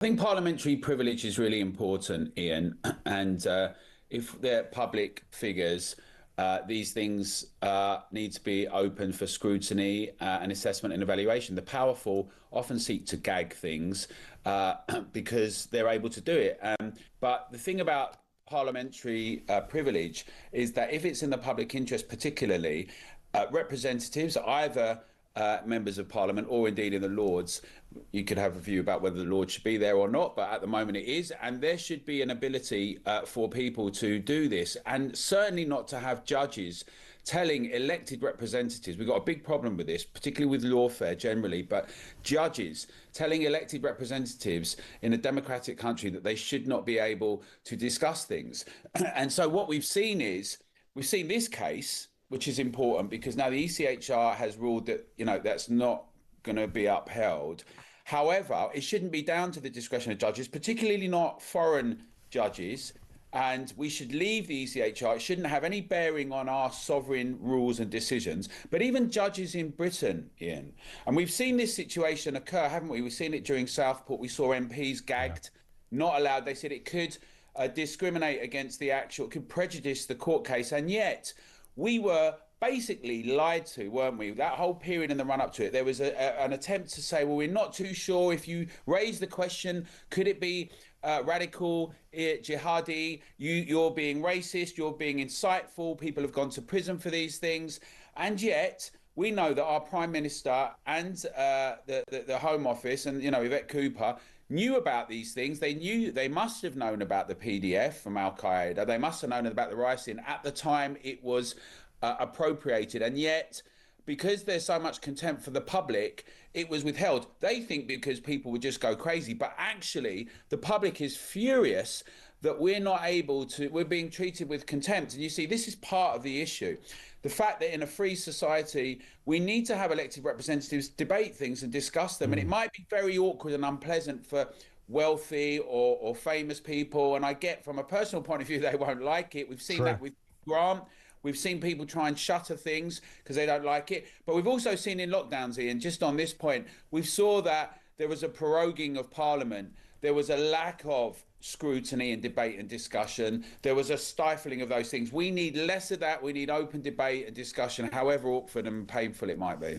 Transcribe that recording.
I think parliamentary privilege is really important, Ian, and if they're public figures, these things need to be open for scrutiny and assessment and evaluation. The powerful often seek to gag things because they're able to do it. But the thing about parliamentary privilege is that if it's in the public interest, particularly representatives, either members of parliament or indeed in the Lords, you could have a view about whether the Lords should be there or not, but at the moment it is, and there should be an ability for people to do this, and certainly not to have judges telling elected representatives. We've got a big problem with this, particularly with lawfare generally, but judges telling elected representatives in a democratic country that they should not be able to discuss things. And so what we've seen this case, which is important because now the ECHR has ruled that, that's not going to be upheld. However, it shouldn't be down to the discretion of judges, particularly not foreign judges. And we should leave the ECHR. It shouldn't have any bearing on our sovereign rules and decisions. But even judges in Britain, Ian, and we've seen this situation occur, haven't we? We've seen it during Southport. We saw MPs gagged, not allowed. They said it could discriminate against the actual, it could prejudice the court case. And yet, we were basically lied to, weren't we? That whole period in the run up to it, there was an attempt to say, well, we're not too sure. If you raise the question, could it be radical, jihadi? You're being racist, you're being insightful. People have gone to prison for these things. And yet, we know that our Prime Minister and the Home Office and, Yvette Cooper knew about these things. They must have known about the PDF from Al Qaeda. They must have known about the ricin at the time it was appropriated. And yet, because there's so much contempt for the public, it was withheld. They think because people would just go crazy. But actually, the public is furious that we're being treated with contempt. And you see, this is part of the issue. The fact that in a free society, we need to have elected representatives debate things and discuss them. And it might be very awkward and unpleasant for wealthy or famous people. And I get from a personal point of view, they won't like it. We've seen that with Grant. We've seen people try and shutter things because they don't like it. But we've also seen in lockdowns, Ian, just on this point, we saw that there was a proroguing of Parliament. There was a lack of scrutiny and debate and discussion. There was a stifling of those things. We need less of that. We need open debate and discussion, however awkward and painful it might be.